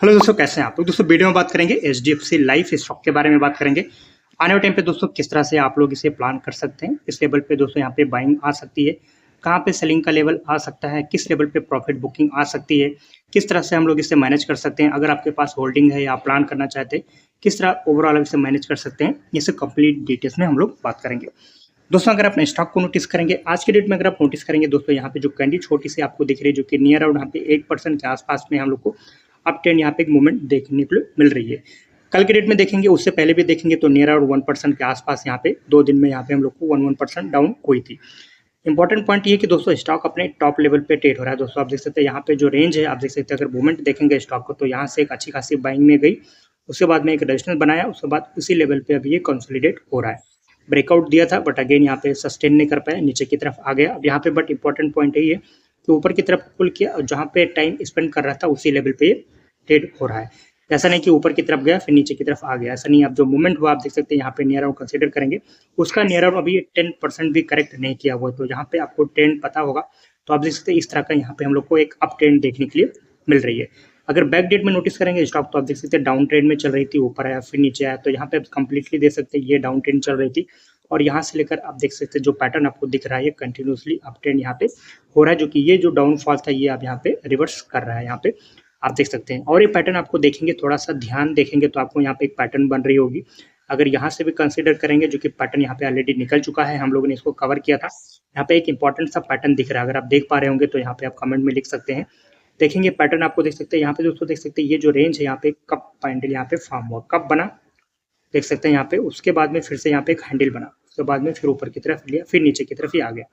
Hello दोस्तों, कैसे हैं आप लोग। दोस्तों वीडियो में बात करेंगे एचडीएफसी लाइफ स्टॉक के बारे में बात करेंगे। आने वाले टाइम पे दोस्तों किस तरह से आप लोग इसे प्लान कर सकते हैं, किस लेवल पे दोस्तों यहाँ पे बाइंग आ सकती है, कहाँ पे सेलिंग का लेवल आ सकता है, किस लेवल पे प्रॉफिट बुकिंग आ सकती है, किस तरह से हम लोग इसे मैनेज कर सकते हैं। अगर आपके पास होल्डिंग है या आप प्लान करना चाहते हैं, किस तरह ओवरऑल इसे मैनेज कर सकते हैं, ये सब कंप्लीट डिटेल्स में हम लोग बात करेंगे। दोस्तों अगर अपने स्टॉक को नोटिस करेंगे, आज के डेट में अगर आप नोटिस करेंगे दोस्तों, यहाँ पे जो कैंडी छोटी सी आपको दिख रही है, जो कि नियर अराउंड यहाँ पे 8% के आसपास में हम लोग को अप ट्रेंड यहाँ पे एक मूवमेंट देखने को मिल रही है। कल के डेट में देखेंगे, उससे पहले भी देखेंगे तो नियर अराउंड 1% के आसपास यहाँ पे 2 दिन में यहाँ पे हम लोग को 1% डाउन हुई थी। इंपॉर्टेंट पॉइंट ये कि दोस्तों स्टॉक अपने टॉप लेवल पे ट्रेड हो रहा है। दोस्तों आप देख सकते हैं यहाँ पे जो रेंज है, आप देख सकते हैं अगर मूवमेंट देखेंगे स्टॉक को, तो यहाँ से एक अच्छी खासी बाइंग में गई, उसके बाद में एक रेजिस्टेंस बनाया, उसके बाद उसी लेवल पे अभी ये कंसोलिडेट हो रहा है। ब्रेकआउट दिया था बट अगेन यहाँ पे सस्टेन नहीं कर पाया, नीचे की तरफ आ गया। अब यहाँ पे बट इंपॉर्टेंट पॉइंट यही है कि ऊपर की तरफ पुल किया, जहाँ पे टाइम स्पेंड कर रहा था उसी लेवल पे ट्रेड हो रहा है। ऐसा नहीं कि ऊपर की तरफ गया फिर नीचे की तरफ आ गया, ऐसा नहीं। अब जो मूवमेंट हुआ आप देख सकते हैं यहाँ पे नियर अराउंड कंसीडर करेंगे, उसका नियर अराउंड अभी 10% भी करेक्ट नहीं किया हुआ है। तो यहाँ पे आपको ट्रेंड पता होगा, तो आप देख सकते हैं इस तरह का यहाँ पे हम लोग को एक अप ट्रेंड देखने के लिए मिल रही है। अगर बैक डेट में नोटिस करेंगे स्टॉक, तो आप देख सकते हैं डाउन ट्रेंड में चल रही थी, ऊपर आया फिर नीचे आया, तो यहाँ पे आप कंप्लीटली देख सकते हैं ये डाउन ट्रेंड चल रही थी। और यहाँ से लेकर आप देख सकते हैं जो पैटर्न आपको दिख रहा है, ये कंटिन्यूसली अप ट्रेंड यहाँ पे हो रहा है, जो कि ये जो डाउनफॉल था ये आप यहाँ पे रिवर्स कर रहा है। यहाँ पे आप देख सकते हैं, और ये पैटर्न आपको देखेंगे, थोड़ा सा ध्यान देखेंगे तो आपको यहाँ पे एक पैटर्न बन रही होगी। अगर यहाँ से भी कंसीडर करेंगे, जो कि पैटर्न यहाँ पे ऑलरेडी निकल चुका है, हम लोगों ने इसको कवर किया था। यहाँ पे एक इंपॉर्टेंट सा पैटर्न दिख रहा है, अगर आप देख पा रहे होंगे तो यहाँ पे आप कमेंट में लिख सकते हैं। देखेंगे पैटर्न आपको देख सकते हैं यहाँ पे दोस्तों, देख सकते हैं ये जो रेंज है यहाँ पे कब पैंडल यहाँ पे फॉर्म हुआ, कब बना देख सकते हैं यहाँ पे, उसके बाद में फिर से यहाँ पे एक हैंडल बना, उसके बाद में फिर ऊपर की तरफ लिया, फिर नीचे की तरफ ही आ गया।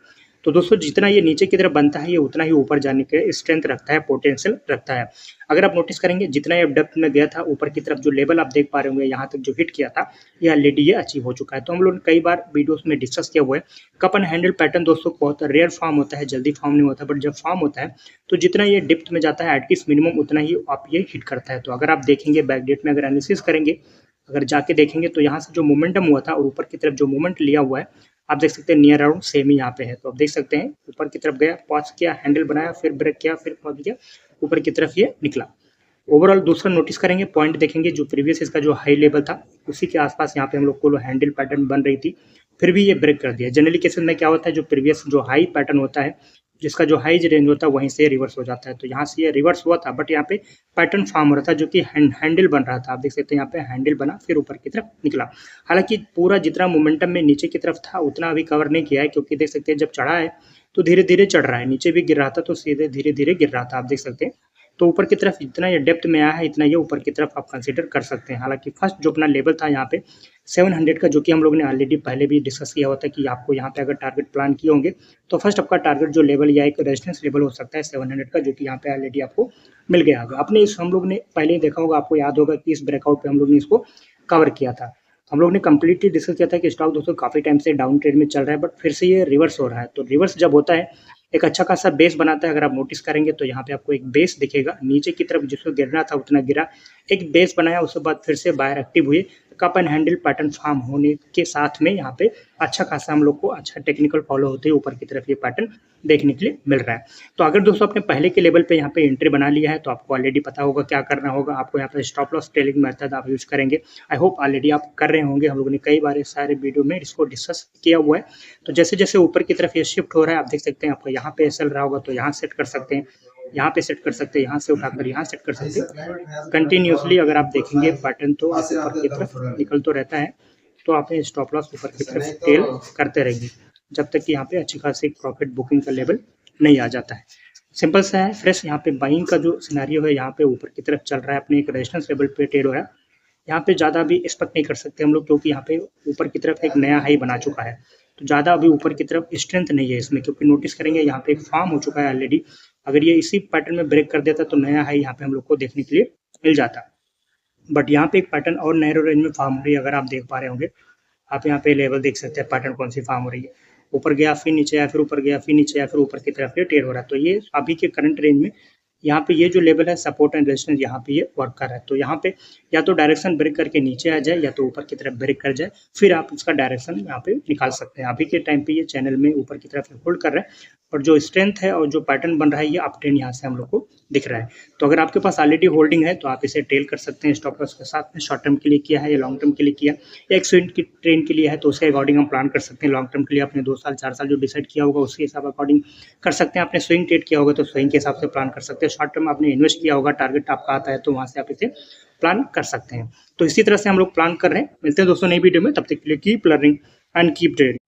तो दोस्तों जितना ये नीचे की तरफ बनता है, ये उतना ही ऊपर जाने के स्ट्रेंथ रखता है, पोटेंशियल रखता है। अगर आप नोटिस करेंगे जितना ये डेप्थ में गया था ऊपर की तरफ, जो लेवल आप देख पा रहे होंगे यहाँ तक जो हिट किया था, ये ऑलरेडी ये अचीव हो चुका है। तो हम लोग ने कई बार वीडियोस में डिस्कस किया हुआ है, कप एंड हैंडल पैटर्न दोस्तों बहुत रेयर फॉर्म होता है, जल्दी फॉर्म नहीं होता, बट जब फॉर्म होता है तो जितना ये डिप्थ में जाता है एटलीस्ट मिनिमम उतना ही आप ये हिट करता है। तो अगर आप देखेंगे बैक डेट में अगर एनालिसिस करेंगे, अगर जाके देखेंगे तो यहाँ से जो मोमेंटम हुआ था और ऊपर की तरफ जो मोमेंट लिया हुआ है, आप देख सकते हैं नियर अराउंड सेम ही यहाँ पे है। तो आप देख सकते हैं ऊपर की तरफ गया, पॉज किया, हैंडल बनाया, फिर ब्रेक किया, फिर पॉज किया, ऊपर की तरफ ये निकला। ओवरऑल दूसरा नोटिस करेंगे, पॉइंट देखेंगे, जो प्रीवियस इसका जो हाई लेवल था उसी के आसपास यहाँ पे हम लोग को हैंडल पैटर्न बन रही थी, फिर भी ये ब्रेक कर दिया। जनरली केसेस में क्या होता है, जो प्रीवियस जो हाई पैटर्न होता है, जिसका जो हाई रेंज होता है वहीं से रिवर्स हो जाता है। तो यहाँ से ये रिवर्स हुआ था, बट यहाँ पे पैटर्न फॉर्म हो रहा था, जो कि हैंडल बन रहा था। आप देख सकते हैं यहाँ पे हैंडल बना, फिर ऊपर की तरफ निकला। हालांकि पूरा जितना मोमेंटम में नीचे की तरफ था उतना अभी कवर नहीं किया है, क्योंकि देख सकते हैं जब चढ़ा है तो धीरे धीरे चढ़ रहा है, नीचे भी गिर रहा था तो सीधे धीरे धीरे गिर रहा था, आप देख सकते हैं। तो ऊपर की तरफ जितना ये डेप्थ में आया है, इतना ये ऊपर की तरफ आप कंसीडर कर सकते हैं। हालांकि फर्स्ट जो अपना लेवल था यहाँ पे 700 का, जो कि हम लोग ने ऑलरेडी पहले भी डिस्कस किया हुआ था कि आपको यहाँ पे अगर टारगेट प्लान किए होंगे तो फर्स्ट आपका टारगेट जो लेवल या एक रेजिस्टेंस लेवल हो सकता है 700 का, जो कि यहाँ पे ऑलरेडी आपको मिल गया होगा। अपने इस हम लोग ने पहले ही देखा होगा, आपको याद होगा कि इस ब्रेकआउट पे हम लोग ने इसको कवर किया था। हम लोग ने कंप्लीटली डिस्कस किया था कि स्टॉक दोस्तों काफी टाइम से डाउन ट्रेड में चल रहा है, बट फिर से ये रिवर्स हो रहा है। तो रिवर्स जब होता है एक अच्छा खासा बेस बनाता है। अगर आप नोटिस करेंगे तो यहाँ पे आपको एक बेस दिखेगा, नीचे की तरफ जिसको गिरना था उतना गिरा, एक बेस बनाया, उसके बाद फिर से बाहर एक्टिव हुए, cup and handle pattern form होने के साथ में यहाँ पे अच्छा खासा हम लोग को अच्छा टेक्निकल फॉलो होते हुए ऊपर की तरफ ये पैटर्न देखने के लिए मिल रहा है। तो अगर दोस्तों आपने पहले के लेवल पे यहाँ पे एंट्री बना लिया है तो आपको ऑलरेडी पता होगा क्या करना होगा। आपको यहाँ पे स्टॉप लॉस ट्रेलिंग मेथड आप यूज करेंगे। आई होप ऑलरेडी आप कर रहे होंगे, हम लोगों ने कई बार इस सारे वीडियो में इसको डिस्कस किया हुआ है। तो जैसे जैसे ऊपर की तरफ ये शिफ्ट हो रहा है, आप देख सकते हैं आपको यहाँ पे चल रहा होगा तो यहाँ सेट कर सकते हैं, यहाँ पे सेट कर सकते हैं, यहाँ से उठाकर यहाँ सेट कर सकते हैं। कंटिन्यूसली अगर आप देखेंगे पैटर्न तो आप ऊपर की तरफ निकल तो रहता है, तो आप स्टॉप लॉस ऊपर की तरफ टेल करते रहेंगे जब तक कि यहाँ पे अच्छी खासी प्रॉफिट बुकिंग का लेवल नहीं आ जाता है। सिंपल सा है फ्रेश। यहाँ पे बाइंग का जो सिनेरियो है, यहाँ पे ऊपर की तरफ चल रहा है, अपने एक रेजिस्टेंस लेवल पे ट्रेड हो रहा है। यहाँ पे ज़्यादा भी एक्सपेक्ट नहीं कर सकते हम लोग, क्योंकि यहाँ पे ऊपर की तरफ एक नया हाई बना चुका है। तो ज़्यादा अभी ऊपर की तरफ स्ट्रेंथ नहीं है इसमें, क्योंकि नोटिस करेंगे यहाँ पे एक फॉर्म हो चुका है ऑलरेडी। अगर ये इसी पैटर्न में ब्रेक कर देता तो नया हाई यहाँ पे हम लोग को देखने के लिए मिल जाता। बट यहाँ पे एक पैटर्न और नैरो रेंज में फॉर्म हो रही है, अगर आप देख पा रहे होंगे। आप यहाँ पे लेवल देख सकते हैं, पैटर्न कौन सी फॉर्म हो रही है, ऊपर गया फिर नीचे आया, फिर ऊपर गया फिर नीचे आया, फिर ऊपर की तरफ ये ट्रेड हो रहा है। तो ये अभी के करंट रेंज में यहाँ पे ये जो लेवल है सपोर्ट एंड रेजिस्टेंस यहाँ पे ये वर्क कर रहा है। तो यहाँ पे या तो डायरेक्शन ब्रेक करके नीचे आ जाए या तो ऊपर की तरफ ब्रेक कर जाए, फिर आप इसका डायरेक्शन यहाँ पे निकाल सकते हैं। अभी के टाइम पे ये चैनल में ऊपर की तरफ होल्ड कर रहा है और जो स्ट्रेंथ है और जो पैटर्न बन रहा है ये अप ट्रेंड यहाँ से हम लोग को दिख रहा है। तो अगर आपके पास ऑलरेडी होल्डिंग है तो आप इसे टेल कर सकते हैं स्टॉप लॉस के साथ में। शॉर्ट टर्म के लिए किया है या लॉन्ग टर्म के लिए किया या एक स्विंग की ट्रेंड के लिए है तो उसके अकॉर्डिंग हम प्लान कर सकते हैं। लॉन्ग टर्म के लिए आपने 2 साल 4 साल जो डिसाइड किया होगा उसके हिसाब अकॉर्डिंग कर सकते हैं। आपने स्विंग ट्रेड किया होगा तो स्विंग के हिसाब से प्लान कर सकते हैं। शॉर्ट टर्म आपने इन्वेस्ट किया होगा, टारगेट आपका आता है तो वहाँ से आप इसे प्लान कर सकते हैं। तो इसी तरह से हम लोग प्लान कर रहे हैं। मिलते हैं दोस्तों नई वीडियो में, तब तक के लिए keep learning and keep trading.